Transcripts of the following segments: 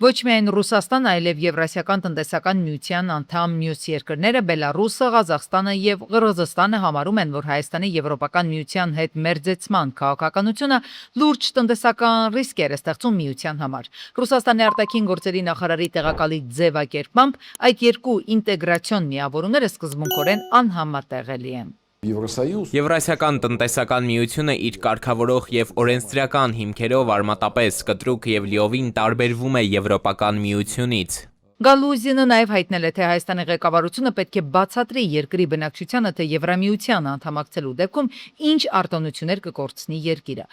Ոչ միայն Ռուսաստանը, այլև Եվրասիական տնտեսական միության անդամ մյուս երկրները Բելարուսը, Ղազախստանը եւ Ղրղզստանը համարում են, որ Հայաստանի Եվրոպական միության հետ մերձեցման քաղաքականությունը լուրջ տնտեսական ռիսկեր է ստեղծում միության համար։ Ռուսաստանի արտաքին գործերի նախարարի տեղակալի ձևակերպմամբ այդ երկու ինտեգրացիոն միավորումները սկզբունքորեն անհամատեղելի են։ Եվրասիական տնտեսական միությունը իր կարգավորող եւ օրենսդրական հիմքերով արմատապես կտրուկ եւ լիովին տարբերվում է Եվրոպական միությունից։ Գալուզինը նաև հայտնել է, թե Հայաստանի ղեկավարությունը պետք է բացատրի երկրի բնակչությանը, թե Եվրամիությանը անդամակցելու դեպքում ինչ արտոնություններ կկորցնի երկիրը։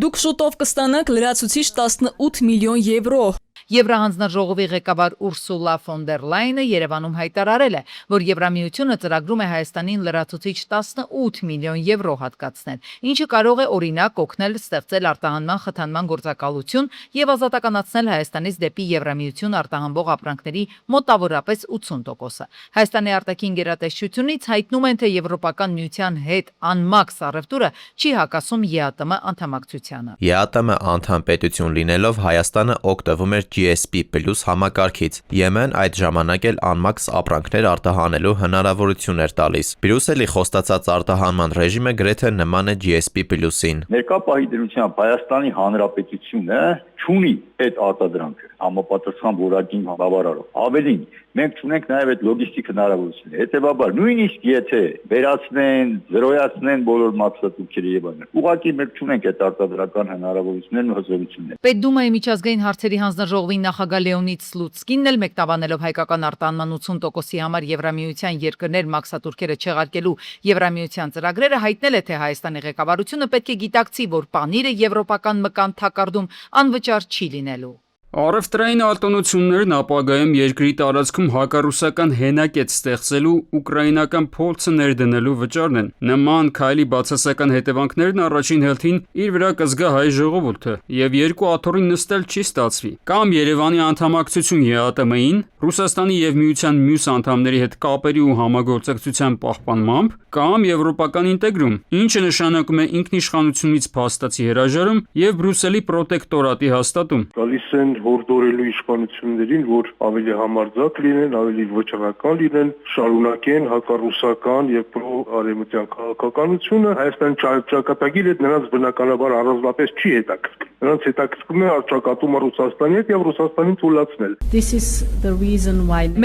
Դուք շուտով կստանաք լրացուցիչ 18 միլիոն եվրո։ Եվրահանձնաժողովի ղեկավար Ուրսուլա ֆոն դեր Լայնը Երևանում հայտարարել է, որ Եվրամիությունը ծրագրում է Հայաստանին լրացուցիչ 18 միլիոն եվրո հատկացնել, ինչը կարող է օրինակ օգնել ստեղծել արտահանման խթանման գործակալություն եւ ազատականացնել Հայաստանից դեպի Եվրամիություն արտահանվող ապրանքների մոտավորապես 80%-ը։ Հայաստանի արտաքին գերատեսչությունից հայտնում են, թե Եվրոպական միության հետ անմաքս առևտուրը չի հակասում ԵԱՏՄ անդամակցությանը։ ԵԱՏՄ անդամ պետություն լինելով Հայաստանը օգտվում էր GSP+ համակարգից։ Եմեն այդ ժամանակ էլ անմաքս ապրանքներ արտահանելու հնարավորություն էր տալիս։ Բրյուսելի խոստացած արտահանման ռեժիմը գրեթե նման է GSP+-ին։ Ներկա պահի դրությամբ Հայաստանի Հանրապետությունը չունի այդ արտադրանքը համապատասխան որակին բավարարող։ Ավելին, մենք չունենք նաև այդ լոգիստիկ հնարավորությունը։ Հետևաբար, նույնիսկ եթե վերացնեն, զրոյացնեն բոլոր մաքսատուփքերը եւ այլն, ուղղակի մենք չունենք այդ արտադրական հնարավորություններն ու հզորությունները։ Պետդումայի միջազգային հարցերի հանձնաժողովի նախագահ Լեոնիդ Սլուցկինն էլ մեկնաբանելով հայկական արտահանման 80%-ի համար Եվրամիության երկրներ մաքսատուրքերը չեղարկելու Եվրամիության ծրագրերը հայտնել է, թե Հայաստանի ղեկավարությունը պետք է գիտակցի, որ պանիրը եվրոպական մկան թակարդում անվճար չի լինելու։ Առևտրային արտոնություններն ապագայում երկրի տարածքում հակառուսական հենակետ ստեղծելու ուկրաինական փորձը ներդնելու վճարն են։ Նման քայլի բացասական հետևանքներն առաջին հերթին իր վրա կզգա հայ ժողովուրդը, եւ երկու աթոռին նստել չի ստացվի։ Կամ Երևանի անդամակցություն ԵԱՏՄ-ին, Ռուսաստանի եւ Միության մյուս անդամների հետ կապերի ու համագործակցության պահպանմամբ, կամ եվրոպական ինտեգրում, ինչը նշանակում է ինքնիշխանությունից փաստացի հրաժարում եւ Բրյուսելի պրոտեկտորատի հաստատում։ Գալիս են հորդորելու իշխանություններին, որ ավելի համարձակ լինեն, ավելի վճռական լինեն, շարունակեն հակառուսական եւ պրո-արևմտյան քաղաքականությունը։ Հայաստանի ճակատագիրը նրանց բնականաբար առանձնապես չի հետաքրքրում։ Նրանց հետաքրքրում է առճակատումը Ռուսաստանի հետ եւ Ռուսաստանին թույլատրել։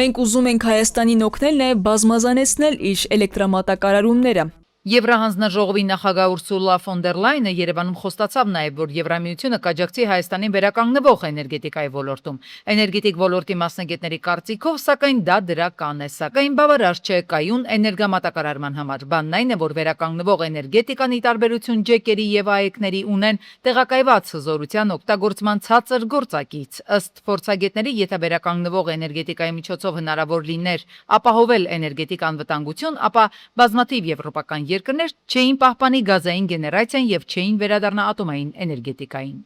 Մենք ուզում ենք Հայաստանին օգնել նաեւ բազմազանեցնել իր էլեկտրամատակարարումները։ Եվրահանձնաժողովի նախագահ Ուրսուլա ֆոն դեր Լայնը Երևանում խոստացավ նաև, որ Եվրամիությունը կաջակցի Հայաստանին վերականգնվող էներգետիկայի ոլորտում։ Էներգետիկ ոլորտի մասնագետների կարծիքով, սակայն դա դրական է, սակայն բավարար չէ կայուն էներգամատակարարման համար։ Բանն այն է, որ վերականգնվող էներգետիկան ի տարբերություն ջեկերի եւ ԱԷԿ-ների ունեն տեղակայված հզորության օգտագործման ցածր գործակից։ Ըստ փորձագետների, եթե վերականգնվող էներգետիկայի միջոցով հնարավոր լիներ ապահովել էներգետիկ անվտանգություն, ապա բազմաթիվ եվրոպական երկրներ չէին պահպանի գազային գեներացիան եւ չէին վերադառնա ատոմային էներգետիկային։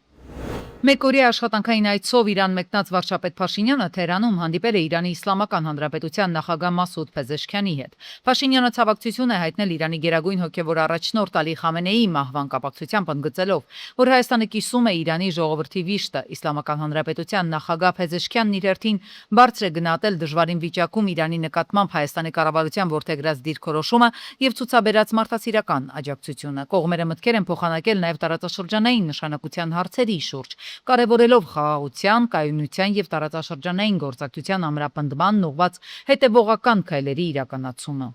Մեկօրյա աշխատանքային այցով Իրան մեկնած վարչապետ Փաշինյանը Թեհրանում հանդիպել է Իրանի Իսլամական Հանրապետության նախագահ Մասուդ Փեզեշքյանի հետ։ Փաշինյանը ցավակցություն է հայտնել Իրանի գերագույն հոգևոր առաջնորդ Ալի Խամենեիի մահվան կապակցությամբ, ընդգծելով, որ Հայաստանը կիսում է Իրանի ժողովրդի վիշտը։ Իսլամական Հանրապետության նախագահ Փեզեշքյանն իր հերթին բարձր է գնահատել դժվարին վիճակում Իրանի նկատմամբ Հայաստանի կառավարության որդեգրած դիրքորոշումը եւ ցուցաբերած մարդասիրական աջակցությունը։ Կողմերը մտքեր են փոխանակել նաեւ տարածաշրջանային նշանակության հարցերի շուրջ, կարևորելով խաղաղության, կայունության եւ տարածաշրջանային գործակցության ամրապնդմանն ուղղված հետեւողական քայլերի իրականացումը։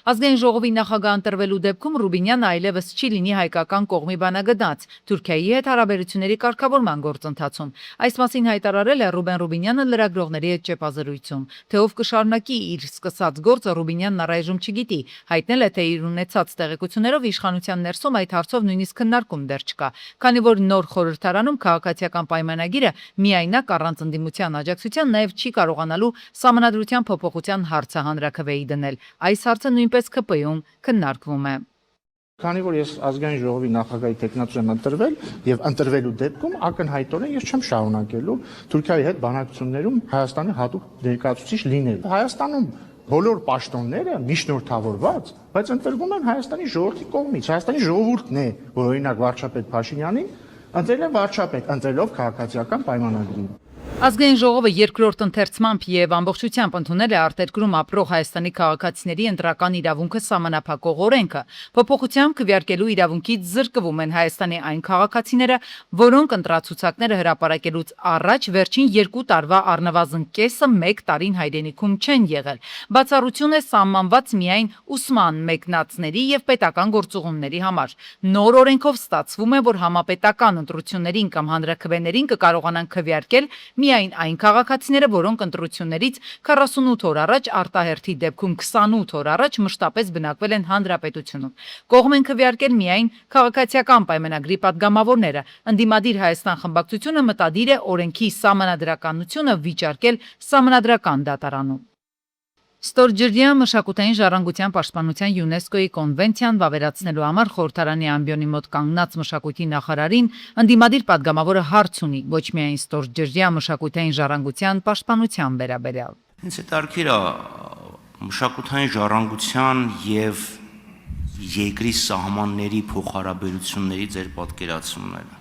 Ազգային ժողովի նախագահ ընտրվելու դեպքում Ռուբինյանը այլևս չի լինի հայկական կողմի բանագնաց Թուրքիայի հետ հարաբերությունների կարգավորման գործընթացում։ Այս մասին հայտարարել է Ռուբեն Ռուբինյանը լրագրողների հետ ճեպազրույցում։ Թե ով կշարունակի իր սկսած գործը, Ռուբինյանն առայժմ չգիտի։ Հայտնել է, թե իր ունեցած տեղեկություններով իշխանության ներսում այդ հարցով նույնիսկ քննարկում դեռ չկա, քանի որ նոր խորհրդարանում քաղաքացիական պայմանագիրը միայնակ առանց ընդդիմության աջակցության նաև չի կարողանալու սահմանադրության փոփոխության հարցը հանրաքվեի դնել։ Այս հարցը նույնպես ԿՊ-ում քննարկվում է։ Քանի որ ես ազգային ժողովի նախագահի տեխնացու եմ ընտրվել եւ ընտրվելու դեպքում ակնհայտորեն ես չեմ շարունակելու Թուրքիայի հետ բանակցություններում Հայաստանի հատուկ ներկայացուցիչ լինել։ Հայաստանում բոլոր պաշտոնները միջնորդավորված, բայց ընտրվում են Հայաստանի ժողովրդի կողմից։ Հայաստանի ժողովուրդն է, որ օրինակ վարչապետ Փաշինյանին ընտրել են վարչապետ, ընտրելով քաղաքացիական պայմանագրի։ Ազգային ժողովը երկրորդ ընթերցմամբ եւ ամբողջությամբ ընդունել է արտերկրում ապրող Հայաստանի քաղաքացիների ընտրական իրավունքը սահմանափակող օրենքը։ Փոփոխությամբ քվեարկելու իրավունքից զրկվում են Հայաստանի այն քաղաքացիները, որոնք ընտրացուցակները հրապարակելուց առաջ վերջին 2 տարվա առնվազն կեսը 1 տարին հայրենիքում չեն եղել։ Բացառություն է սահմանված միայն ուսման մեկնածների եւ պետական գործուղումների համար։ Նոր օրենքով ստացվում է, որ համապետական ընտրություններին կամ հանրաքվեներին կկարողանան քվեարկել միայն այն քաղաքացիները, որոնք ընտրություններից 48 օր առաջ, արտահերթի դեպքում 28 օր առաջ մշտապես բնակվել են հանրապետությունում։ Կողմ են քվեարկել միայն քաղաքացիական պայմանագրի падգամավորները։ Ընդդիմադիր Հայաստան խմբակցությունը մտադիր է օրենքի սահմանադրականությունը վիճարկել Սահմանադրական դատարանում։ Ստորջրյա մշակութային ժառանգության պաշտպանության ՅՈՒՆԵՍԿՕ-ի կոնվենցիան վավերացնելու համար խորհրդարանի ամբիոնի մոտ կանգնած մշակույթի նախարարին ընդդիմադիր падգամավորը հարց ունի ոչ միայն ստորջրյա մշակութային ժառանգության պաշտպանության վերաբերյալ։ Ինձ հետաքրքիր է մշակութային ժառանգության եւ երկրի սահմանների փոխհարաբերությունների ձեր պատկերացումները։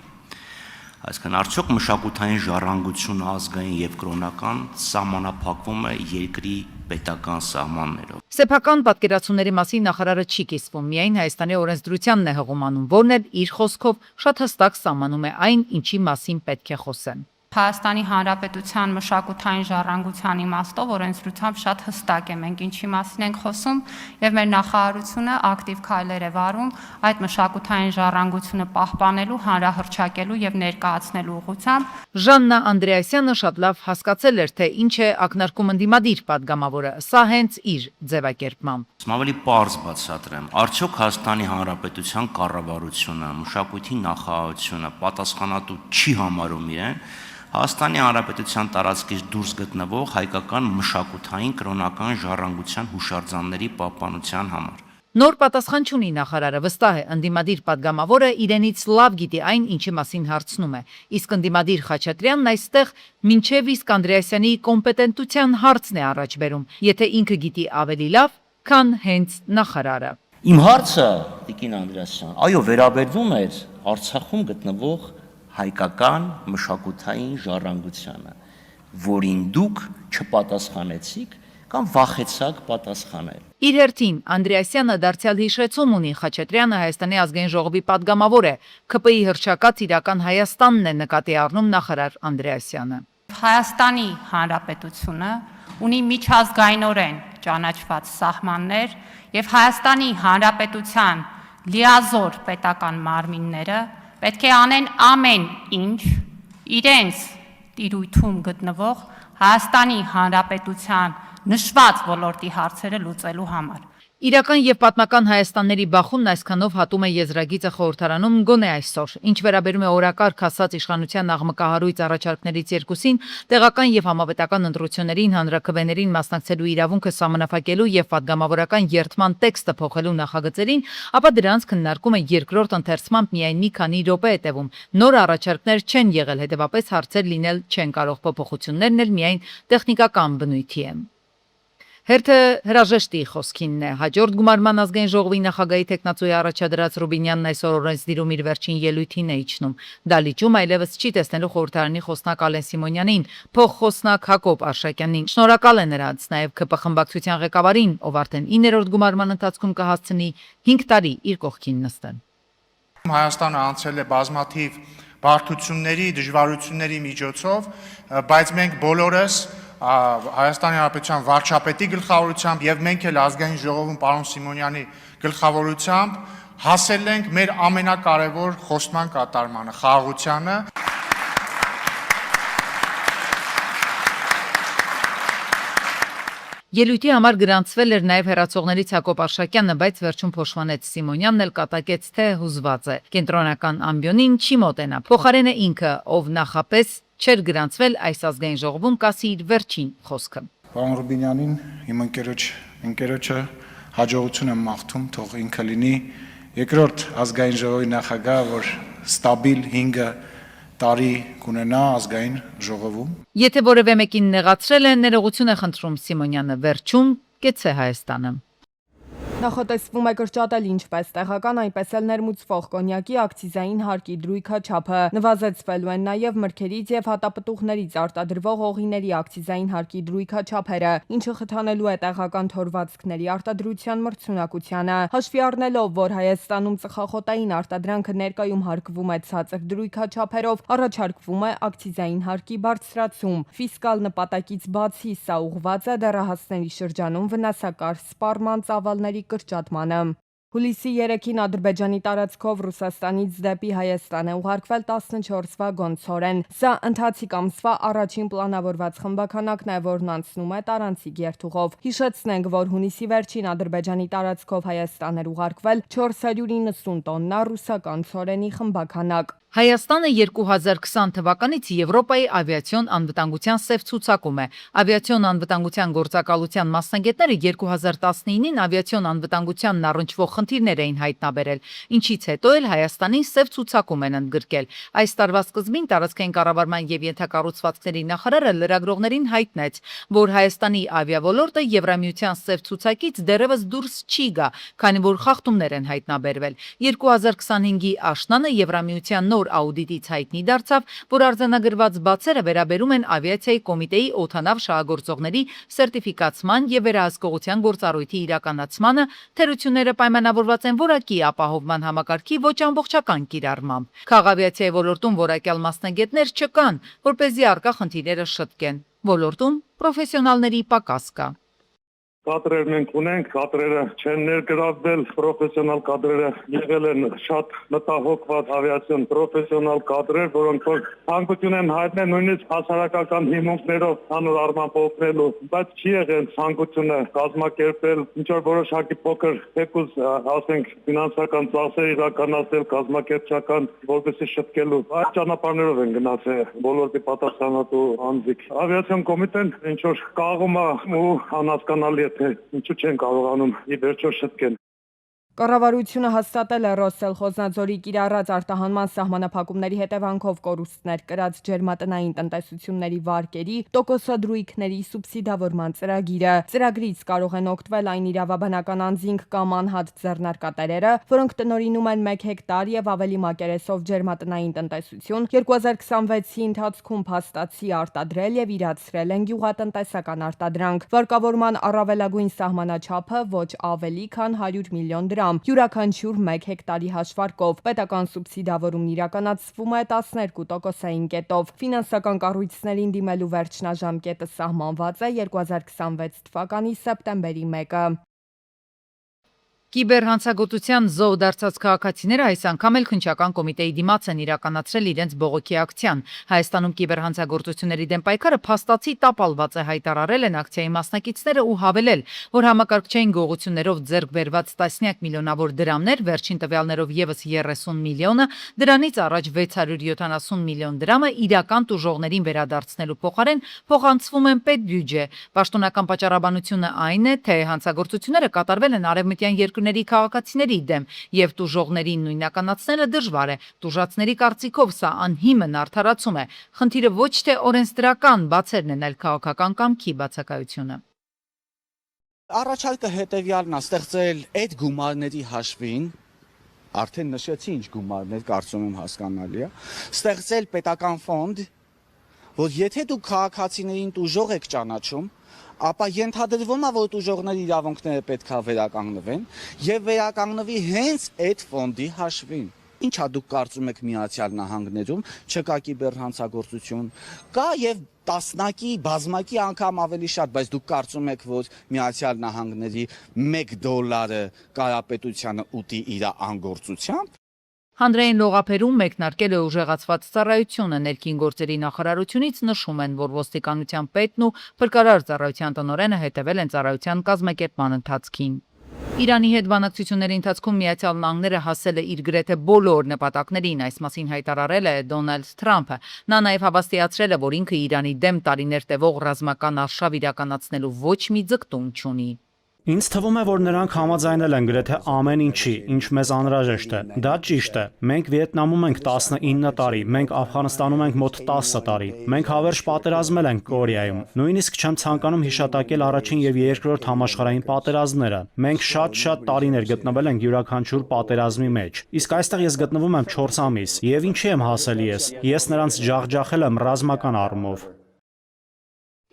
Այսինքն արդյոք մշակութային ժառանգությունը ազգային եւ կրոնական սահմանափակվում է երկրի պետական սահմաններով։ Սեփական պատկերացումների մասին նախարարը չի կիսվում, միայն Հայաստանի օրենսդրությանն է հղում, որն էլ իր խոսքով շատ հստակ սահմանում է այն, ինչի մասին պետք է խոսեն։ Հայաստանի Հանրապետության մշակութային ժառանգության իմաստով օրենսդրությամբ շատ հստակ է, մենք ինչի մասին ենք խոսում եւ մեր նախարարությունը ակտիվ քայլեր է վարում այդ մշակութային ժառանգությունը պահպանելու, հանրահռչակելու եւ ներկայացնելու ուղղությամբ։ Ժաննա Անդրեասյանը շատ լավ հասկացել էր, թե ինչ է ակնարկում ընդդիմադիր падգամավորը, սա հենց իր ձևակերպմամբ։ Ավելի պարզ բացատրեմ, արդյոք Հայաստանի Հանրապետության կառավարությունը, մշակույթի նախարարությունը պատասխանատու չի համարում իրեն Հայաստանի Հանրապետության տարածքից դուրս գտնվող հայկական մշակութային կրոնական ժառանգության հուշարձանների պահպանության համար։ Նոր պատասխան չունի նախարարը, վստահ է, ընդդիմադիր падգամավորը իրենից լավ գիտի այն, ինչի մասին հարցնում է։ Իսկ ընդդիմադիր Խաչատրյանն այստեղ մինչև իսկ Անդրեասյանի կոմպետենտության հարցն է առաջ բերում, եթե ինքը գիտի ավելի լավ, քան հենց նախարարը։ Իմ հարցը, Տիկին Անդրեասյան, այո, վերաբերվում է Արցախում գտնվող հայկական մշակութային ժառանգությանը, որին դուք չպատասխանեցիք կամ վախեցաք պատասխանել։ Իր հերթին Անդրեասյանը դարձյալ հիշեցում ունի Խաչատրյանը Հայաստանի ազգային ժողովի падգամավոր է, ԿՊ-ի հռչակած իրական Հայաստանն է նկատի առնում նախարար Անդրեասյանը։ Հայաստանի Հանրապետությունը ունի միջազգայինորեն ճանաչված սահմաններ եւ Հայաստանի Հանրապետության լիազոր պետական մարմինները պետք է անեն ամեն ինչ իրենց տիրույթում գտնվող Հայաստանի Հանրապետության նշված ոլորտի հարցերը լուծելու համար։ Իրական եւ պատմական Հայաստանների բախումն այսքանով հատում է եզրագիծը խորհրդարանում գոնե այսօր։ Ինչ վերաբերում է օրակարգ հասած իշխանության աղմկահարույց առաջարկներից երկուսին, տեղական եւ համապետական ընտրություններին, հանրաքվեներին մասնակցելու իրավունքը սահմանափակելու եւ падգամավորական երթման տեքստը փոխելու նախագծերին, ապա դրանց քննարկումը երկրորդ ընթերցմամբ միայն մի քանի րոպե է տևում։ Նոր առաջարկներ չեն եղել, հետեւաբար հարցեր լինել չեն կարող, փոփոխություններն էլ միայն տեխնիկական բնույթի են։ Հերթը հրաժեշտի խոսքինն է։ Հաջորդ գումարման ազգային ժողովի նախագահի տեխնացուի առաջադրած Ռուբինյանն այսօր օրենսդիրում իր վերջին ելույթին է իջնում։ Դալիճում այլևս չի տեսնելու խորհրդարանի խոսնակ Ալեն Սիմոնյանին, փոխխոսնակ Հակոբ Արշակյանին։ Շնորհակալ է նրանց, նաև ԿՊ խմբակցության ղեկավարին, ով արդեն 9-րդ գումարման ընթացքում կհասցնի 5 տարի իր կողքին նստել։ Հայաստանը անցել է բազմաթիվ բարդությունների, դժվարությունների միջոցով, բայց մենք բոլորս Հայաստանի Հանրապետության վարչապետի գլխավորությամբ եւ մենք էլ ազգային ժողովում պարոն Սիմոնյանի գլխավորությամբ հասել ենք մեր ամենակարևոր խոստման կատարմանը, խաղաղությանը։ Ելույթի համար գրանցվել էր նաև հեռացողներից Հակոբ Արշակյանը, բայց վերջում փոշմանեց Սիմոնյանն էլ կատակեց, թե հուզված է։ Կենտրոնական ամբիոնին չի մոտենա։ Փոխարենը ինքը, ով նախապես չէր գրանցվել այս ազգային ժողովում, կասի իր վերջին խոսքը։ Պարոն Ռուբինյանին, իմ ընկերոջը հաջողություն եմ մաղթում, թող ինքը լինի երկրորդ ազգային ժողովի նախագահ, որ ստաբիլ 5 տարի կունենա ազգային ժողովում։ Եթե որևէ մեկին նեղացրել է, ներողություն է խնդրում Սիմոնյանը, վերջում կեցե Հայաստանը։ Նախատեսվում է կրճատել ինչպես տեղական, այնպես էլ ներմուծվող կոնյակի ակցիզային հարկի դրույքա չափը։ Նվազեցվելու են նաև մրգերից եւ հատապտուղներից արտադրվող օղիների ակցիզային հարկի դրույքա չափերը, ինչը խթանելու է տեղական թորվածքների արտադրության մրցունակությանը։ Հաշվի առնելով, որ Հայաստանում ծխախոտային արտադրանքը ներկայում հարկվում է ցածր դրույքա չափերով, առաջարկվում է ակցիզային հարկի բարձրացում։ Ֆիսկալ նպատակից բացի սա ուղղված է դեռահասների շրջանում վնասակար սպառման ծավալների կրճատմանը։ Հուլիսի 3-ին Ադրբեջանի տարածքով Ռուսաստանից դեպի Հայաստան է ուղարկվել 14 վագոն ցորեն։ Սա ընթացիկ ամսվա առաջին պլանավորված խմբաքանակն է, որն անցնում է տարանցիկ երթուղով։ Հիշեցնենք, որ հունիսի վերջին Ադրբեջանի տարածքով Հայաստան էր ուղարկվել 490 տոննա ռուսական ցորենի խմբաքանակ։ Հայաստանը 2020 թվականից Եվրոպայի ավիացիոն անվտանգության սև ցուցակում է։ Ավիացիոն անվտանգության գործակալության մասնագետները 2019-ին ավիացիոն անվտանգությանն առնչվող խնդիրներ էին հայտնաբերել, ինչից հետո էլ Հայաստանին սև ցուցակում են ընդգրկել։ Այս տարվա սկզբին տարածքային կառավարման եւ ենթակառուցվածքների նախարարը լրագրողներին հայտնեց, որ Հայաստանի ավիավոլորտը Եվրամիության սև ցուցակից դեռևս դուրս չի գա, քանի որ խախտումներ են հայտնաբերվել։ 2025-ի աշնանը Եվրամիության նոր աուդիտից հայտնի դարձավ, որ արձանագրված բացերը վերաբերում են ավիացիայի կոմիտեի օդանավ շահագործողների սերտիֆիկացման եւ վերահսկողության գործառույթի իրականացմանը, թերությունները պայմանավորված են որակի ապահովման համակարգի ոչ ամբողջական կիրառմամբ։ Քաղավիացիայի ոլորտում որակյալ մասնագետներ չկան, որպեսզի առկա խնդիրները շտկեն։ Ոլորտում պրոֆեսիոնալների պակաս կա։ Կադրեր մենք ունենք, կադրերը չեն ներգրավվել, պրոֆեսիոնալ կադրերը եղել են շատ մտահոգված ավիացիոն պրոֆեսիոնալ կադրեր, որոնք որ ցանկություն են հայտնել նույնիսկ հասարակական հիմունքներով հանուր առմամբ օգնելու, բայց չի եղել ցանկությունը կազմակերպել, ինչ որ որոշակի փոքր թեկուզ ասենք ֆինանսական ծախսեր իրականացնել կազմակերպչական, որպեսզի շտկելու։ Այդ ճանապարհներով են գնացել ոլորտի պատասխանատու անձիկ։ Ավիացիոն կոմիտեն ինչ որ կաղում է ու անհասկանալի է ինչու չեն կարողանում ի վերջո շտկել։ Կառավարությունը հաստատել է Ռոսել Խոզնաձորի կիրառած արտահանման սահմանափակումների հետևանքով կորուստներ կրած ջերմատնային տնտեսությունների վարկերի տոկոսադրույքների սուբսիդավորման ծրագիրը։ Ծրագրից կարող են օգտվել այն իրավաբանական անձինք կամ անհատ ձեռնարկատերերը, որոնք տնօրինում են 1 հեկտար եւ ավելի մակերեսով ջերմատնային տնտեսություն, 2026-ի ընթացքում փաստացի արտադրել եւ իրացրել են գյուղատնտեսական արտադրանք։ Վարկավորման առավելագույն սահմանաչափը ոչ ավելի քան 100 միլիոն դրամ։ Յուրաքանչյուր 1 հեկտարի հաշվարկով պետական սուբսիդավորումն իրականացվում է 12%-ային կետով։ Ֆինանսական կառույցներին դիմելու վերջնաժամկետը սահմանված է 2026 թվականի սեպտեմբերի 1-ը։ Կիբերհանցագործության զոհ դարձած քաղաքացիները այս անգամ էլ քննչական կոմիտեի դիմաց են իրականացրել իրենց բողոքի ակցիան։ Հայաստանում կիբերհանցագործությունների դեմ պայքարը փաստացի տապալված է, հայտարարել են ակցիայի մասնակիցները ու հավելել, որ համակարգչային գողություններով ձեռք բերված տասնյակ միլիոնավոր դրամներ, վերջին տվյալներով եւս 30 միլիոնը, դրանից առաջ 670 միլիոն դրամը իրական տուժողներին վերադարձնելու փոխարեն փոխանցվում են պետբյուջե։ Պաշտոնական պատճառաբանությունը այն է, թե հանցագործությունները կատարվել են արևմտյան երկրների քաղաքացիների դեմ եւ տուժողներին նույնականացնելը դժվար է։ Տուժածների կարծիքով սա անհիմն արդարացում է։ Խնդիրը ոչ թե օրենսդրական բացերն են, այլ քաղաքական կամքի բացակայությունը։ Առաջարկը հետևյալն է՝ ստեղծել այդ գումարների հաշվին, արդեն նշեցի ինչ գումարներ, կարծում եմ հասկանալի է, ստեղծել պետական ֆոնդ, որ եթե դուք քաղաքացիներին տուժող եք ճանաչում, ապա ենթադրվում է, որ տուժողների իրավունքները պետք է վերականգնվեն եւ վերականգնվի հենց այդ ֆոնդի հաշվին։ Ինչա դուք կարծում եք Միացյալ Նահանգներում չկա կիբերհանցագործություն, կա եւ տասնակի, բազմակի անգամ ավելի շատ, բայց դուք կարծում եք, որ Միացյալ Նահանգների $1 կարապետությանը ուտի իր անգործությամբ։ Հանրային լողափերում մեկնարկել է ուժեղացված ծառայությունը, ներքին գործերի նախարարությունից նշում են, որ ոստիկանության պետն ու փրկարար ծառայության տնօրենը հետևել են ծառայության կազմակերպման ընթացքին։ Իրանի հետ բանակցությունների ընթացքում Միացյալ Նահանգները հասել է իր գրեթե բոլոր նպատակներին, այս մասին հայտարարել է Դոնալդ Թրամփը։ Նա նաև հավաստիացրել է, որ ինքը Իրանի դեմ տարիներ տևող ռազմական արշավ իրականացնելու ոչ մի ձգտում չունի։ Ինձ թվում է, որ նրանք համաձայնել են գրեթե ամեն ինչի, ինչ մեզ անհրաժեշտ է։ Դա ճիշտ է։ Մենք Վիետնամում ենք 19 տարի, մենք Աֆղանստանում ենք մոտ 10 տարի։ Մենք հավերժ պատերազմել ենք Կորեայում։ Նույնիսկ չեմ ցանկանում հիշատակել առաջին եւ երկրորդ համաշխարհային պատերազմները։ Մենք շատ տարիներ գտնվել ենք յուրաքանչյուր պատերազմի մեջ։ Իսկ այստեղ ես գտնվում եմ 4 ամիս, եւ ինչի եմ հասել ես։ Ես նրանց ջախջախել եմ ռազմական առումով։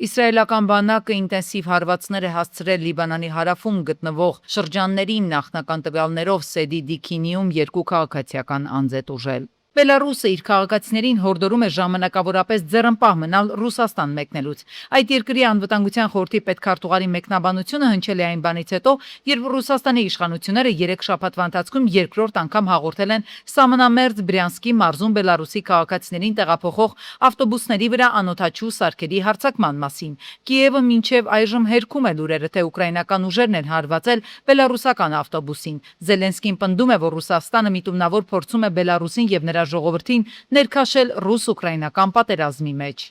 Իսրայելական բանակը ինտենսիվ հարվածներ է հասցրել Լիբանանի հարավում գտնվող շրջաններին նախնական տվյալներով Սեդի Դիքինիում 2 քաղաքացիական անձ է տուժել։ Բելարուսը իր քաղաքացիներին հորդորում է ժամանակավորապես ձեռնպահ մնալ Ռուսաստան մեկնելուց։ Այդ երկրի անվտանգության խորհրդի պետքարտուղարի մեկնաբանությունը հնչել է այն բանից հետո, երբ Ռուսաստանի իշխանությունները 3 շաբաթվա ընթացքում երկրորդ անգամ հաղորդել են սահմանամերձ Բրյանսկի մարզում Բելարուսի քաղաքացիներին տեղափոխող ավտոբուսների վրա անօդաչու սարքերի հարձակման մասին։ Կիևը մինչև այժմ հերքում է լուրերը, թե ուկրաինական ուժերն են հարվածել բելարուսական ավտոբուսին։ Զելենսկին պնդում է, որ Ռուսաստանը միտումնավոր փորձում է Բելարուսին եւ նրա ժողովրդին ներքաշել ռուս-ուկրաինական պատերազմի մեջ։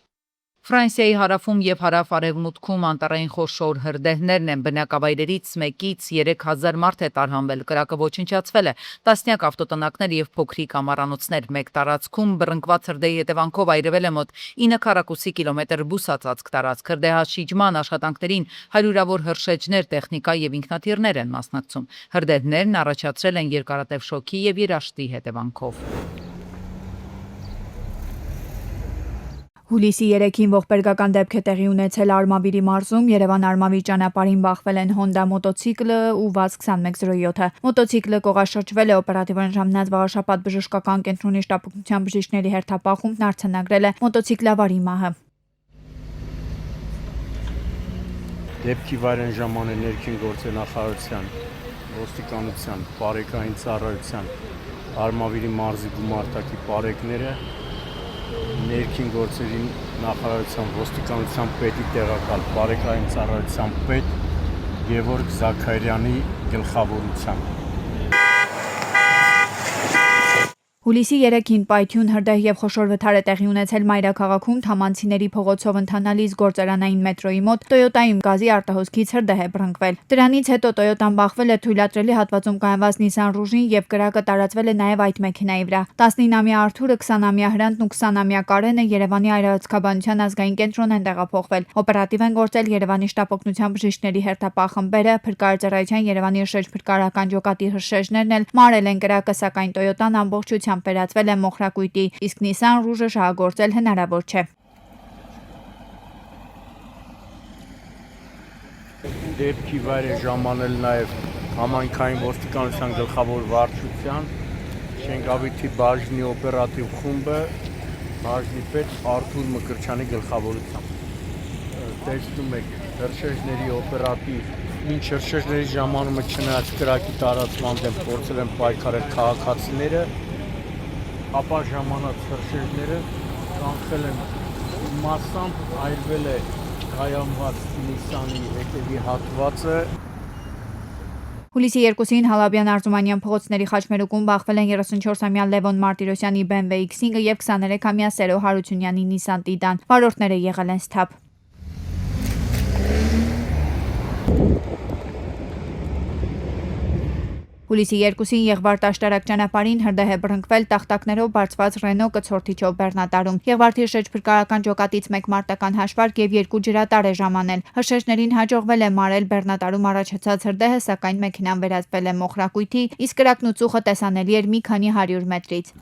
Ֆրանսիայի հարավում եւ հարավ-արևմուտքում անտառային խոշոր հրդեհներն են բնակավայրերից մեկից 3000 մարդ է տարհանվել, կրակը ոչնչացվել է, տասնյակ ավտոտնակներ եւ փոքրիկ ամառանոցներ, մեկ տարածքում բռնկված հրդեհի հետևանքով այրվել է մոտ 9 քառակուսի կիլոմետր բուսածածկ տարածք, հրդեհաշիջման աշխատանքներին հարյուրավոր հրշեջներ, տեխնիկա եւ ինքնաթիռներ են մասնակցում։ Հրդեհներն առաջացրել են երկարատև շոկի եւ երաշտի հետևանքով։ Հուլիսի 3-ին ողբերգական դեպք է տեղի ունեցել Արմավիրի մարզում, Երևան-Արմավիր ճանապարհին բախվել են Հոնդա մոտոցիկլը ու ՎԱԶ-2107-ը։ Մոտոցիկլը կողաշրջվել է օպերատիվ անժամնած Վաղաշապատ բժշկական կենտրոնի շտապօգնության բժիշկների հերթապահումն արձանագրել է մոտոցիկլավարի մահը։ Դեպքի վայրեն ժամանել ներքին գործեր նախարարության, ոստիկանության, բարեկային ծառայության, Արմավիրի մարզի գումարտակի բարեկները, ներքին գործերի նախարարության ոստիկանության պետի տեղակալ բարեկային ծառայության պետ Գևորգ Զաքարյանի գլխավորությամբ։ Հուլիսի 3-ին պայթյուն հրդեհ եւ խոշոր վթար է տեղի ունեցել Մայրաքաղաքում Թամանցիների փողոցով ընթանալիս գործարանային մետրոյի մոտ Toyota-ի գազի արտահոսքից հրդեհ է բռնկվել։ Դրանից հետո Toyota-ն բախվել է թույլատրելի հատվածում կայանված Nissan Rouge-ին եւ կրակը տարածվել է նաեւ այդ մեքենայի վրա։ 19-ամյա Արթուրը, 20-ամյա Հրանտն ու 20-ամյա Կարենը Երևանի Այրվածքաբանության ազգային կենտրոն են տեղափոխվել։ Օպերատիվ են գործել Երևանի շտապօգնության բժիշկների հերթապահ խմբերը, փրկարարության Երևանի շրջփրկարարական ջոկատի հրշեջներն էլ մարել են կրակը, սակայն Toyota-ն ամբողջությամբ վերածվել է մոխրակույտի, իսկ Nissan Rouge-ը շահագործել հնարավոր չէ։ Դեպքի վայր է ժամանել նաև համայնքային ոստիկանության գլխավոր վարչության, Շենգավիթի բաժնի օպերատիվ խումբը, բաժնի պետ Արթուր Մկրչյանի գլխավորությամբ։ Տեսնում եք հրշեջների օպերատիվ, ինչ հրշեջների ժամանումը չնայած կրակի տարածման դեմ փորձել են պայքարել քաղաքացիները, ապա ժամանած հրշեջները կանխել են, մասամբ այրվել է կայանված Նիսանի հետևի հատվածը։ Հուլիսի 2-ին Հալաբյան Արզումանյան փողոցների խաչմերուկում բախվել են 34-ամյա Լևոն Մարտիրոսյանի BMW X5-ը եւ 23-ամյա Սերո Հարությունյանի Nissan Titan։ Վարորդները եղել են սթափ։ Հուլիսի 2-ին Եղվարդ-Աշտարակ ճանապարհին հրդեհ է բռնկվել տախտակներով բարձված Ռենո կցորդիչով Բեռնատարում։ Եղվարդի շրջփրկարարական ջոկատից 1 մարտական հաշվարկ եւ 2 ջրատար է ժամանել։ Հրշեջներին հաջողվել է մարել Բեռնատարում առաջացած հրդեհը, սակայն մեքենան վերածվել է մոխրակույտի, իսկ կրակն ու ծուխը տեսանելի էր մի քանի 100 մետրից։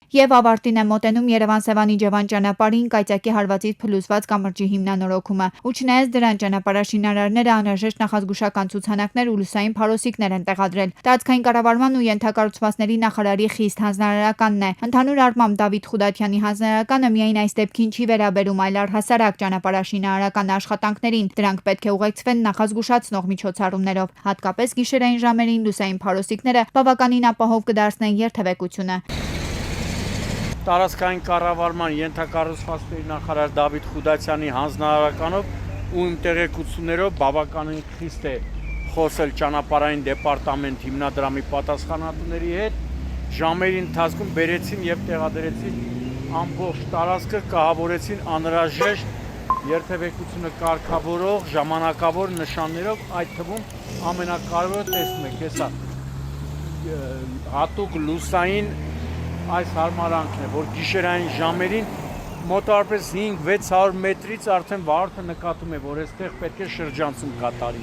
Եվ ավարտին է մոտենում Երևան-Սևանի-Ջևան ճանապարհին կայծակի հարվածից փլուզված կամրջի հիմնանորոգումը։ Ու չնայած դրան ճանապարհաշինարարները անհրաժեշտ նախազգուշական ցուցանակներ ու լուսային փարոսիկներ են տեղադրել։ Տարածքային կառավարման ու ենթակառուցվածքների նախարարի խիստ հանձնարարականն է։ Ընդհանուր առմամբ Դավիթ Խուդատյանի հանձնարարականը միայն այս դեպքին չի վերաբերում, այլ առհասարակ ճանապարհաշինարարական աշխատանքներին։ Դրանք պետք է ուղեկցվեն նախազգուշացնող միջոցառումներով։ Հատկապես գիշերային ժամերին լուսային փարոսիկները բավականին ապահով կդարձնեն երթևեկությունը։ Տարածքային կառավարման ենթակառուցվածքների նախարար Դավիթ Խուդատյանի հանձնարարականով ու իմ տեղեկություններով բավականին խիստ է խոսել ճանապարհային դեպարտամենտ հիմնադրամի պատասխանատուների հետ։ Ժամերի ընթացքում բերեցին եւ տեղադրեցին ամբողջ տարածքը կահավորեցին անհրաժեշտ երթևեկությունը կարգավորող ժամանակավոր նշաններով, այդ թվում ամենակարևորը տեսնում եք, հեսա հատուկ լուսային այս հարմարանքն է, որ գիշերային ժամերին մոտավորապես 5-600 մետրից արդեն վարորդը նկատում է, որ այստեղ պետք է շրջանցում կատարի։